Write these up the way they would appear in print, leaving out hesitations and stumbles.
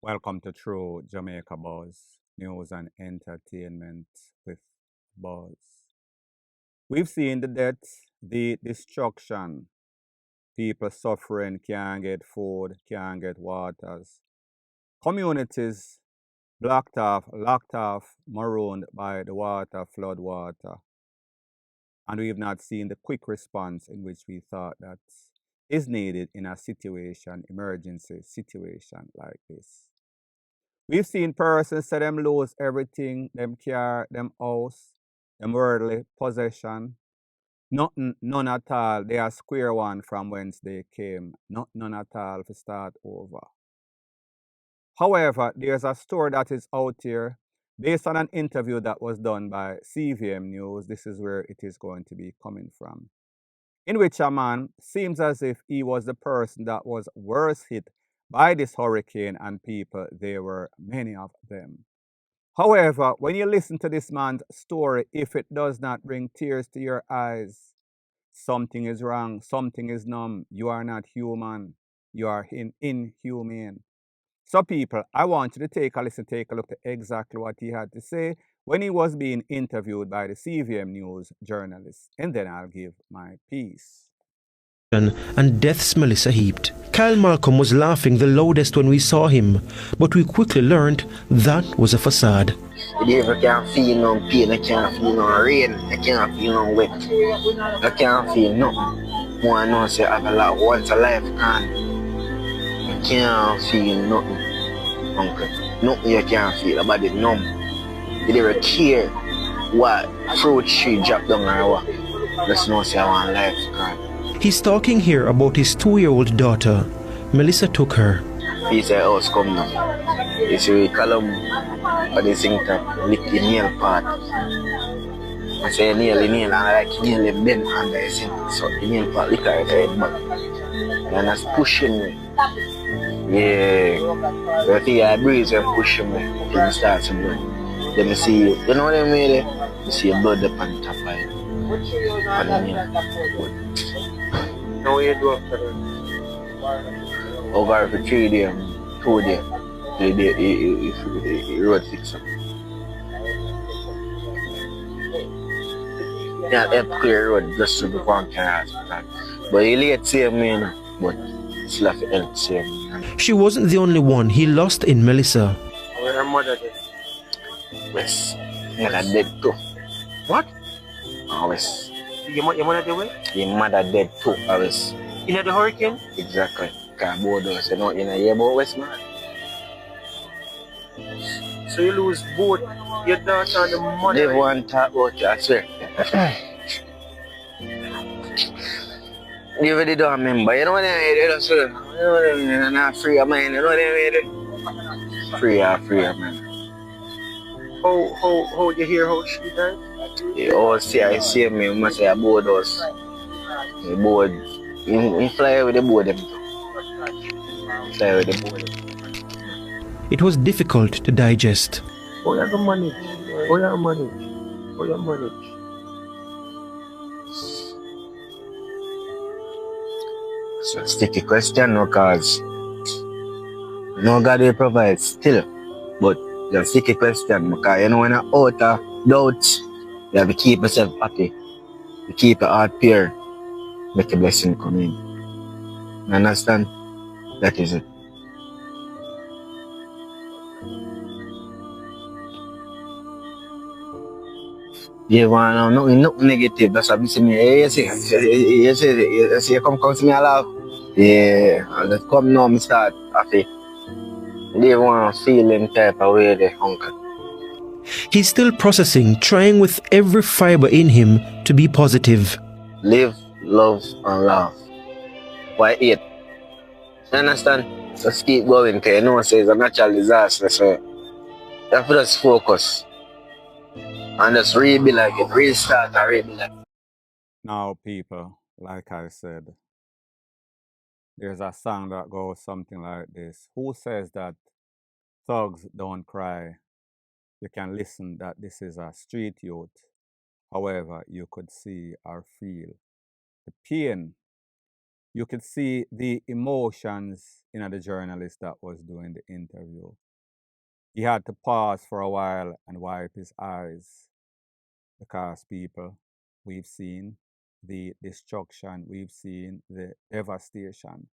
Welcome to True Jamaica Buzz, news and entertainment with Buzz. We've seen the death, the destruction, people suffering, can't get food, can't get waters, communities blocked off, locked off, marooned by the water, flood water. And we've not seen the quick response in which we thought that is needed in a situation, emergency situation like this. We've seen persons say them lose everything, them car, them house, them worldly possession. Nothing, none at all. They are square one from whence they came. Not none at all to start over. However, there's a story that is out here based on an interview that was done by CVM News. This is where it is going to be coming from. In which a man seems as if he was the person that was worst hit by this hurricane, and people, there were many of them. However, when you listen to this man's story, if it does not bring tears to your eyes, something is wrong, something is numb. You are not human, you are inhumane. So, people, I want you to take a listen, take a look at exactly what he had to say when he was being interviewed by the CVM News journalist, and then I'll give my piece. And death's Melissa heaped. Kyle Malcolm was laughing the loudest when we saw him, but we quickly learned that was a facade. You never can feel no pain, I can't feel no rain, I can't feel no wet, I can't feel nothing. More I know say I have a lot once a life can. I can't feel nothing, uncle. Nothing you can't feel, the body numb. You never care what fruit tree drop down or what. Just know say I want life can. He's talking here about his 2-year-old daughter. Melissa took her. He said house come now. You see we call him for the sing top, lick the nail part. I say nail, and I like nail him bend under the sink. So the nail part lick out head back. And that's pushing me. Yeah. So I think I breeze and pushing me till it starts to blood. Then I see you know what I mean? You see your blood up on top of it. On the nail. Now what you do after that? Over for 3 days, 2 days. The road fix up. Yeah, help clear road just to before I can hospital. But he late save me, but still have to help save me. She wasn't the only one he lost in Melissa. Where her mother dead? West. Mother dead too. What? West. Your mother dead where? Your mother dead too, West. In the hurricane? Exactly. Because both of us, you know hear about West, man. So you lose both your daughter and the mother? They want to talk about you, I swear. You really don't remember. You know what I mean? You know what I mean? I'm not free of mind. You know what I mean? Free of man. How you hear how she died? You all see, I see me, I must say about us. The board, you fly with the board. Fly with the board. It was difficult to digest. How you manage? How you manage? How you manage? It's a sticky question, no, cause no God will provide still. But it's a sticky question because you know when you're out of doubt, you have to keep yourself happy. You keep your heart pure, make a blessing come in. You understand? That is it. You want to know nothing negative, that's what I say. You see, you come to me, I laugh. Yeah, and just come now, I start happy. They want to feel them type of way, the uncle. He's still processing, trying with every fiber in him to be positive. Live, love, and laugh. Why eat? You understand? Just keep going, because you know it's a natural disaster, so you have to just focus. And just rebuild again, restart and rebuild again. Now, people, like I said, there's a song that goes something like this. Who says that thugs don't cry? You can listen that this is a street youth. However, you could see or feel the pain You could see the emotions in the journalist that was doing the interview. He had to pause for a while and wipe his eyes because people, we've seen the destruction, we've seen the devastation.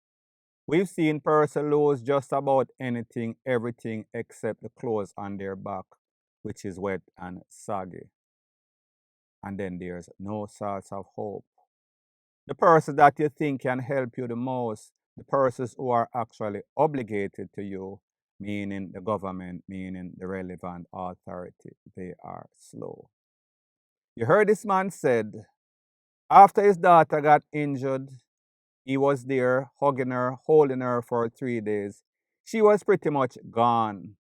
We've seen person lose just about anything, everything except the clothes on their back, which is wet and soggy. And then there's no source of hope. The person that you think can help you the most, the persons who are actually obligated to you, meaning the government, meaning the relevant authority, they are slow. You heard this man said, after his daughter got injured, he was there hugging her, holding her for 3 days. She was pretty much gone.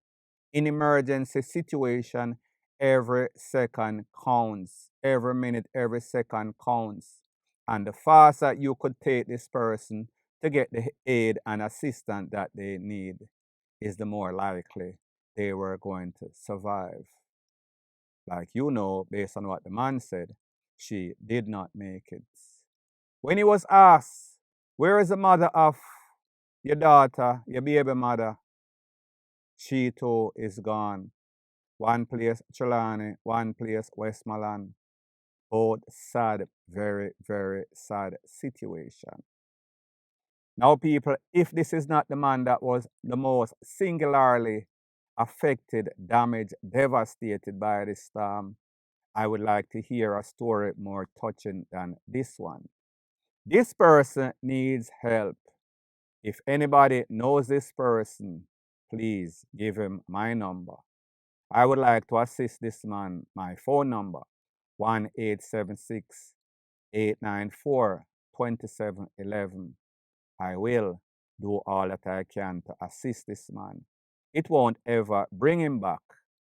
In emergency situation, every second counts. Every minute, every second counts. And the faster you could take this person to get the aid and assistance that they need is the more likely they were going to survive. Like you know, based on what the man said, she did not make it. When he was asked, where is the mother of your daughter, your baby mother? She too is gone. One place Trelawney, one place Westmoreland. Both sad, very, very sad situation. Now, people, if this is not the man that was the most singularly affected, damaged, devastated by this storm, I would like to hear a story more touching than this one. This person needs help. If anybody knows this person, please give him my number. I would like to assist this man. My phone number, 1-876-894-2711. I will do all that I can to assist this man. It won't ever bring him back.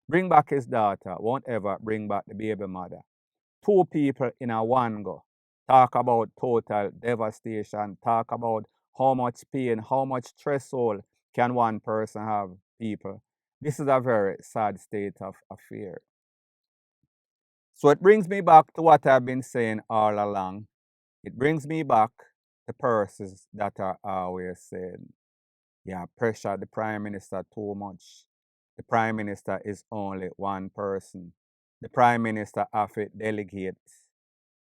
Bring back his daughter, won't ever bring back the baby mother. Two people in a one go. Talk about total devastation. Talk about how much pain, how much threshold can one person have, people. This is a very sad state of affair. So it brings me back to what I've been saying all along. It brings me back to persons that are always saying, yeah, pressure the Prime Minister too much. The Prime Minister is only one person. The Prime Minister have to delegate.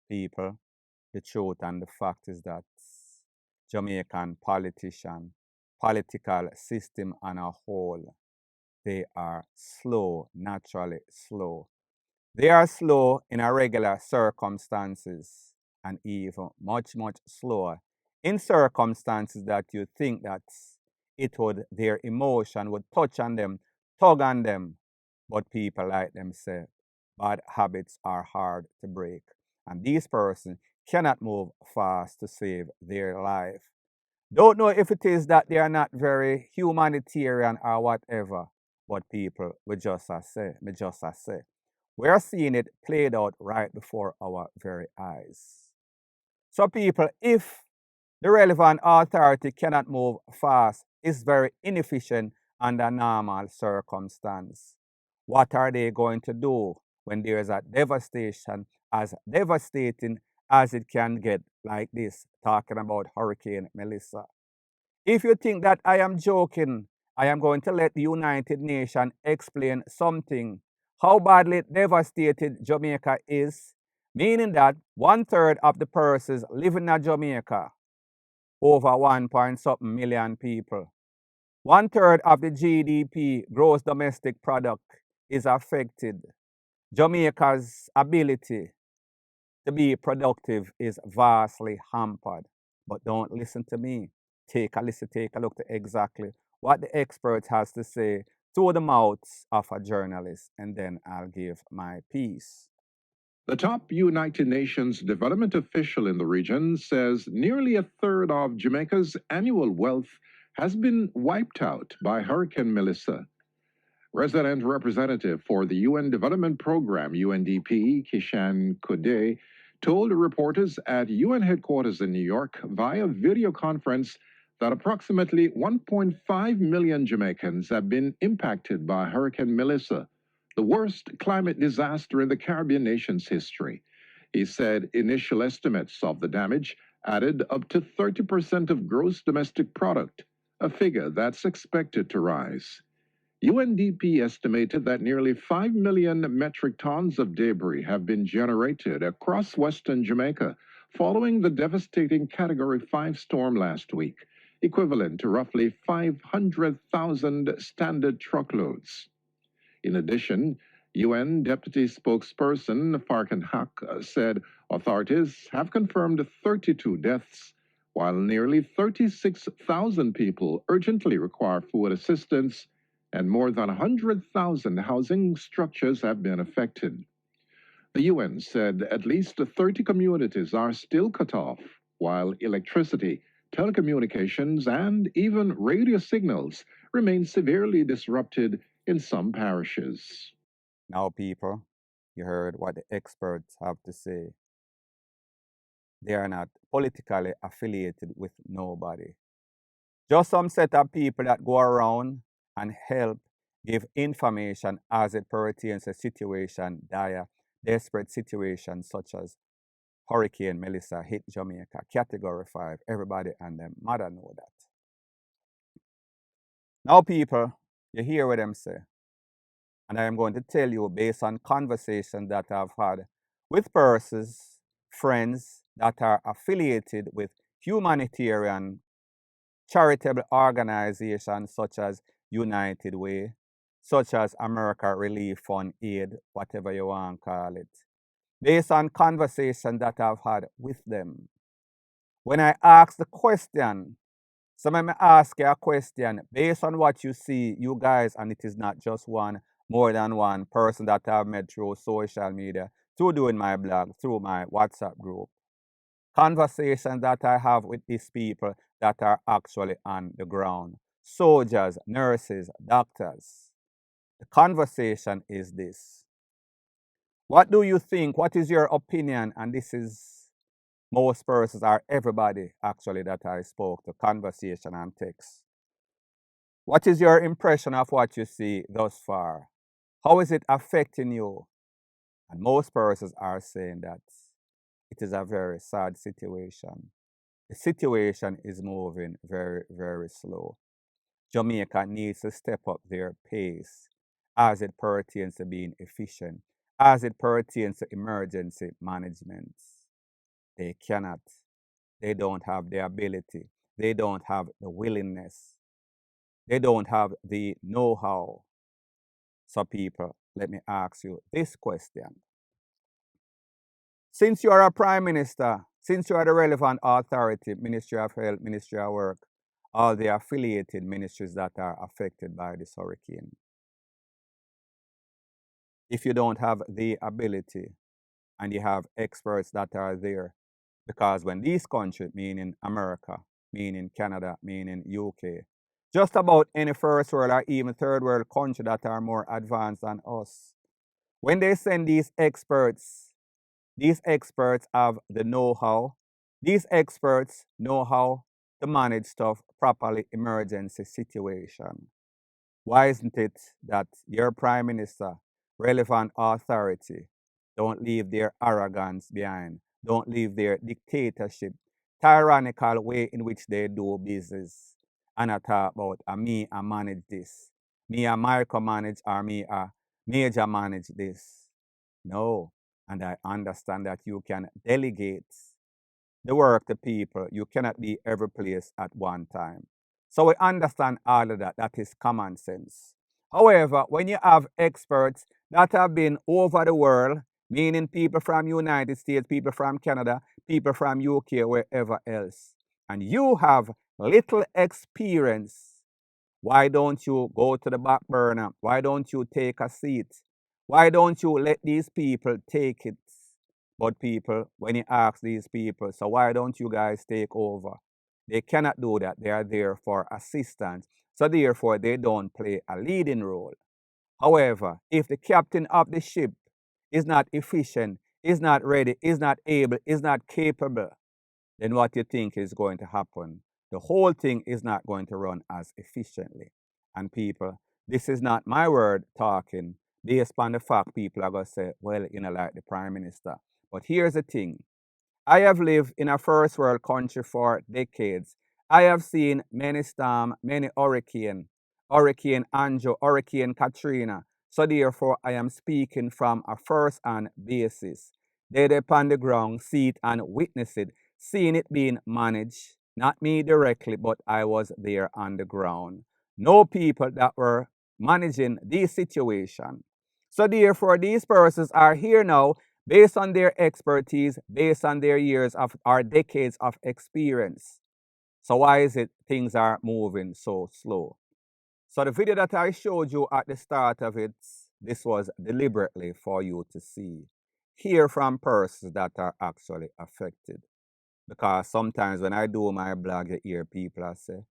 People, the truth and the fact is that Jamaican political system on a whole, they are slow, naturally slow. They are slow in irregular circumstances and even much, much slower in circumstances that you think that their emotion would touch on them, tug on them. But people like them say, bad habits are hard to break. And these persons cannot move fast to save their life. Don't know if it is that they are not very humanitarian or whatever, but people, we just say. We are seeing it played out right before our very eyes. So people, if the relevant authority cannot move fast, is very inefficient under normal circumstance, what are they going to do when there is a devastation as devastating as it can get like this, talking about Hurricane Melissa? If you think that I am joking, I am going to let the United Nations explain something. How badly devastated Jamaica is, meaning that 1/3 of the persons living in Jamaica, over 1 point something million people, 1/3 of the GDP, gross domestic product, is affected. Jamaica's ability to be productive is vastly hampered. But don't listen to me. Take a listen, take a look to exactly what the expert has to say through the mouths of a journalist, and then I'll give my piece. The top United Nations development official in the region says nearly a third of Jamaica's annual wealth has been wiped out by Hurricane Melissa. Resident representative for the UN Development Program, UNDP, Kishan Kode, told reporters at UN headquarters in New York via video conference that approximately 1.5 million Jamaicans have been impacted by Hurricane Melissa, the worst climate disaster in the Caribbean nation's history. He said initial estimates of the damage added up to 30% of gross domestic product, a figure that's expected to rise. UNDP estimated that nearly 5 million metric tons of debris have been generated across western Jamaica following the devastating Category 5 storm last week, equivalent to roughly 500,000 standard truckloads. In addition, UN Deputy Spokesperson Farkan Haq said authorities have confirmed 32 deaths, while nearly 36,000 people urgently require food assistance and more than 100,000 housing structures have been affected. The UN said at least 30 communities are still cut off, while electricity, telecommunications, and even radio signals remain severely disrupted in some parishes. Now, people, you heard what the experts have to say. They are not politically affiliated with nobody. Just some set of people that go around and help give information as it pertains to situation, dire, desperate situations such as Hurricane Melissa hit Jamaica, Category 5. Everybody and their mother know that. Now, people, you hear what them say. And I am going to tell you based on conversations that I've had with persons, friends that are affiliated with humanitarian charitable organizations such as United Way, such as America Relief Fund Aid, whatever you want to call it. Based on conversations that I've had with them. When I ask the question, so let me ask you a question based on what you see, you guys, and it is not just one, more than one person that I've met through social media, through doing my blog, through my WhatsApp group. Conversations that I have with these people that are actually on the ground. Soldiers, nurses, doctors. The conversation is this. What do you think? What is your opinion? And this is most persons or everybody actually that I spoke to, conversation and text. What is your impression of what you see thus far? How is it affecting you? And most persons are saying that it is a very sad situation. The situation is moving very, very slow. Jamaica needs to step up their pace as it pertains to being efficient, as it pertains to emergency management. They cannot. They don't have the ability. They don't have the willingness. They don't have the know-how. So people, let me ask you this question. Since you are a prime minister, since you are the relevant authority, Ministry of Health, Ministry of Work, all the affiliated ministries that are affected by this hurricane, if you don't have the ability and you have experts that are there, because when these countries, meaning America, meaning Canada, meaning UK, just about any first world or even third world country that are more advanced than us, when they send these experts have the know-how. These experts know how to manage stuff properly, emergency situation. Why isn't it that your prime minister, relevant authority, don't leave their arrogance behind, don't leave their dictatorship, tyrannical way in which they do business, and I talk about me, I manage this, me, I micromanage, or me, I major manage this. No, and I understand that you can delegate the work to people. You cannot be every place at one time. So we understand all of that. That is common sense. However, when you have experts that have been over the world, meaning people from United States, people from Canada, people from UK, wherever else, and you have little experience, why don't you go to the back burner? Why don't you take a seat? Why don't you let these people take it? But people, when you ask these people, so why don't you guys take over? They cannot do that. They are there for assistance. So therefore, they don't play a leading role. However, if the captain of the ship is not efficient, is not ready, is not able, is not capable, then what you think is going to happen? The whole thing is not going to run as efficiently. And people, this is not my word talking. Based upon the fact people are going to say, well, like the prime minister. But here's the thing. I have lived in a first world country for decades. I have seen many storms, many hurricanes, Hurricane Andrew, Hurricane Katrina. So therefore, I am speaking from a first-hand basis. Dead upon the ground, see it and witness it, seeing it being managed, not me directly, but I was there on the ground. No people that were managing this situation. So therefore, these persons are here now based on their expertise, based on their years of or decades of experience. So why is it things are moving so slow? So the video that I showed you at the start of it, this was deliberately for you to see. Hear from persons that are actually affected. Because sometimes when I do my blog, you hear people I say,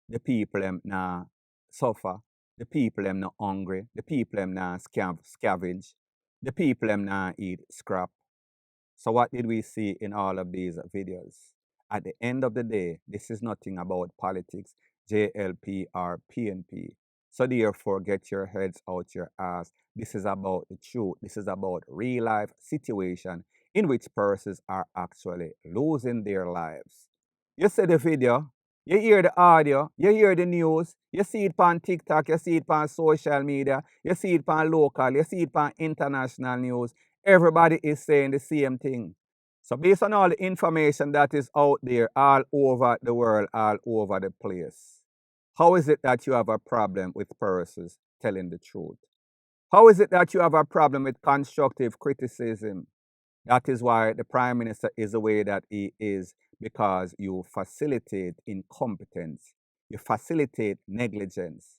the people them now suffer, the people them not hungry, the people them now scavenge, the people them now eat scrap. So what did we see in all of these videos? At the end of the day, this is nothing about politics, JLP or PNP. So therefore, get your heads out your ass. This is about the truth. This is about real life situation in which persons are actually losing their lives. You see the video, you hear the audio, you hear the news, you see it on TikTok, you see it on social media, you see it on local, you see it on international news. Everybody is saying the same thing. So based on all the information that is out there all over the world, all over the place, how is it that you have a problem with persons telling the truth? How is it that you have a problem with constructive criticism? That is why the Prime Minister is the way that he is, because you facilitate incompetence, you facilitate negligence.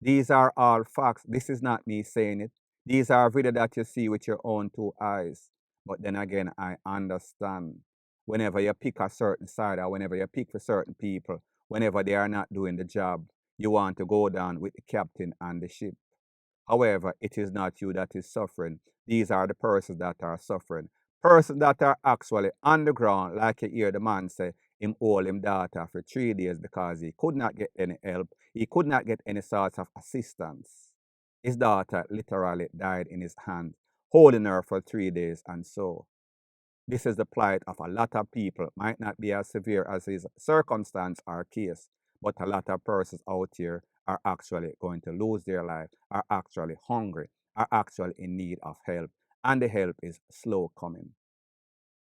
These are all facts. This is not me saying it. These are videos that you see with your own two eyes. But then again, I understand whenever you pick a certain side or whenever you pick for certain people, whenever they are not doing the job, you want to go down with the captain and the ship. However, it is not you that is suffering. These are the persons that are suffering. Persons that are actually on the ground, like you hear the man say, him hold him daughter for 3 days because he could not get any help. He could not get any sort of assistance. His daughter literally died in his hand, holding her for 3 days and so. This is the plight of a lot of people. Might not be as severe as his circumstance or case, but a lot of persons out here are actually going to lose their life, are actually hungry, are actually in need of help. And the help is slow coming.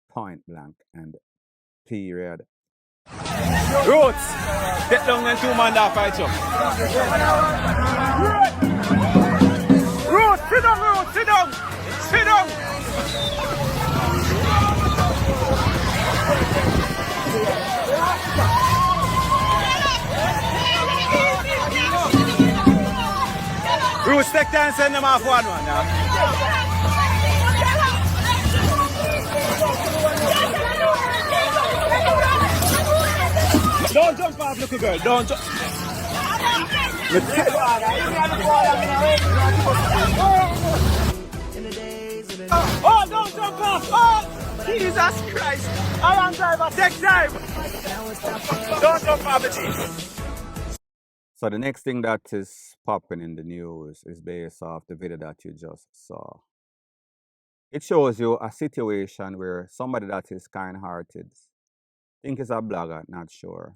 Point blank and period. Roots, get down and 2 man that fight you. Roots, sit down, Roots, sit down, sit down. Roots, take time and send them off one now. Don't jump off, little girl. Don't jump. Oh, don't jump off. Oh, Jesus Christ. I am driver. Take time. Don't jump off the jeep. So the next thing that is popping in the news is based off the video that you just saw. It shows you a situation where somebody that is kind-hearted, think is a blogger, not sure.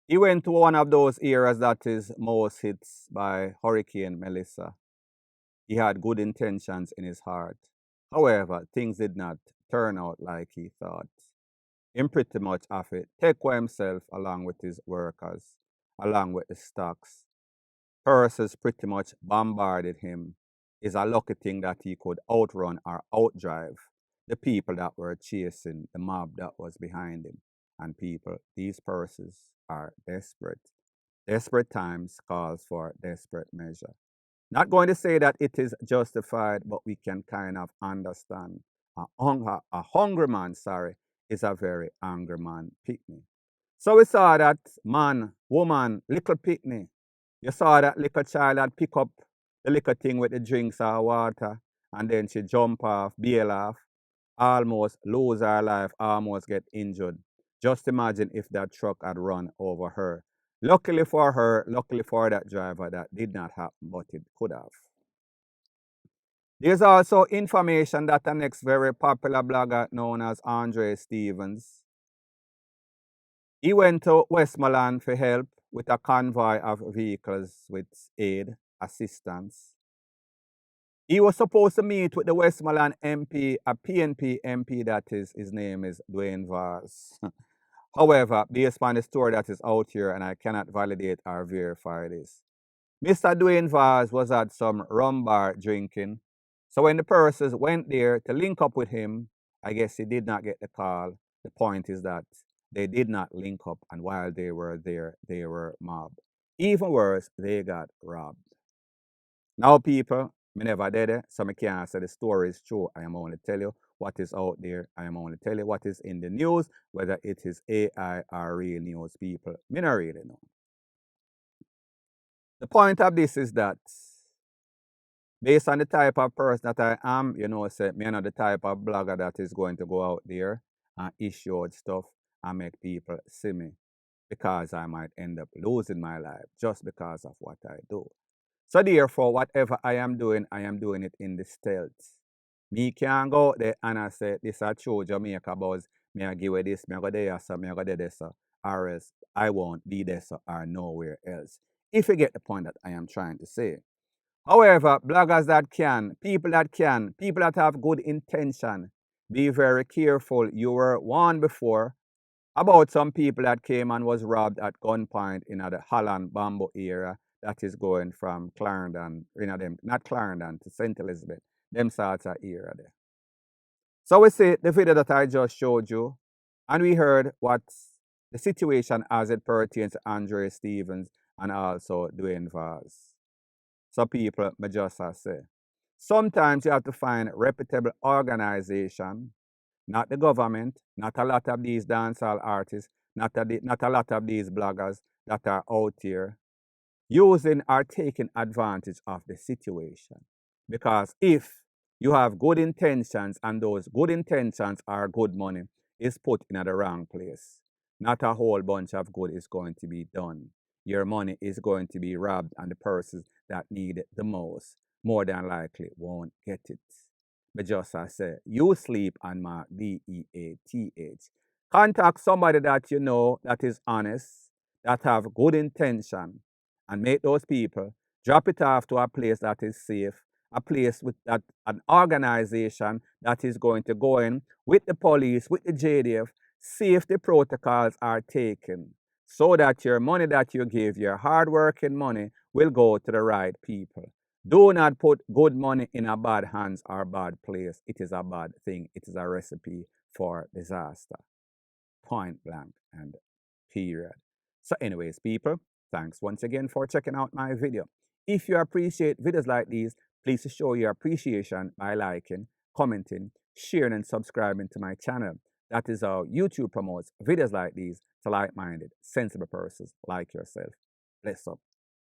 He went to one of those areas that is most hit by Hurricane Melissa. He had good intentions in his heart. However, things did not turn out like he thought. Him pretty much have it take for himself along with his workers, along with the stocks. Persons pretty much bombarded him. It's a lucky thing that he could outrun or outdrive the people that were chasing the mob that was behind him. And people, these persons are desperate. Desperate times calls for desperate measure. Not going to say that it is justified, but we can kind of understand. A hungry man, is a very angry man, picnic. So we saw that man, woman, little picnic. You saw that little child that pick up the little thing with the drinks or water, and then she jump off, bail off, almost lose her life, almost get injured. Just imagine if that truck had run over her. Luckily for her, luckily for that driver, that did not happen, but it could have. There's also information that the next very popular blogger known as Andre Stevens, he went to Westmoreland for help with a convoy of vehicles with aid, assistance. He was supposed to meet with the Westmoreland MP, a PNP MP, that is, his name is Dwayne Vaz. However, based on the story that is out here, and I cannot validate or verify this, Mr. Dwayne Vaz was at some rum bar drinking. So when the persons went there to link up with him, I guess he did not get the call. The point is that they did not link up, and while they were there, they were mobbed. Even worse, they got robbed. Now, people, me never did it, so I can't say the story is true. I am only tell you what is out there. I am only tell you what is in the news, whether it is AI or real news, people. Me not really know. The point of this is that based on the type of person that I am, you know, say, me not the type of blogger that is going to go out there and issue out stuff and make people see me, because I might end up losing my life just because of what I do. So therefore, whatever I am doing it in the stealth. Me can't go out there and I say, this a true Jamaica buzz, me I give you this, me I go there, so me I go there, so, or else I won't be there, so, or nowhere else. If you get the point that I am trying to say. However, bloggers that can, people that have good intention, be very careful. You were warned before about some people that came and was robbed at gunpoint in the Holland Bamboo area that is going from Clarendon, not Clarendon, to St. Elizabeth, them sorts of area there. So we see the video that I just showed you, and we heard what the situation as it pertains to Andre Stevens and also Dwayne Vaz. So people, me just say, sometimes you have to find reputable organization, not the government, not a lot of these dancehall artists, not a lot of these bloggers that are out here using or taking advantage of the situation. Because if you have good intentions and those good intentions are good money, is put in the wrong place, not a whole bunch of good is going to be done. Your money is going to be robbed, and the persons that need it the most, more than likely, won't get it. But just as I say, you sleep and mark DEATH. Contact somebody that you know that is honest, that have good intention, and make those people drop it off to a place that is safe, a place with that an organization that is going to go in with the police, with the JDF, see if the protocols are taken, so that your money that you give, your hard-working money, will go to the right people. Do not put good money in a bad hands or bad place. It is a bad thing. It is a recipe for disaster. Point blank and period. So anyways, people, thanks once again for checking out my video. If you appreciate videos like these, please show your appreciation by liking, commenting, sharing, and subscribing to my channel. That is how YouTube promotes videos like these to like-minded, sensible persons like yourself. Bless up.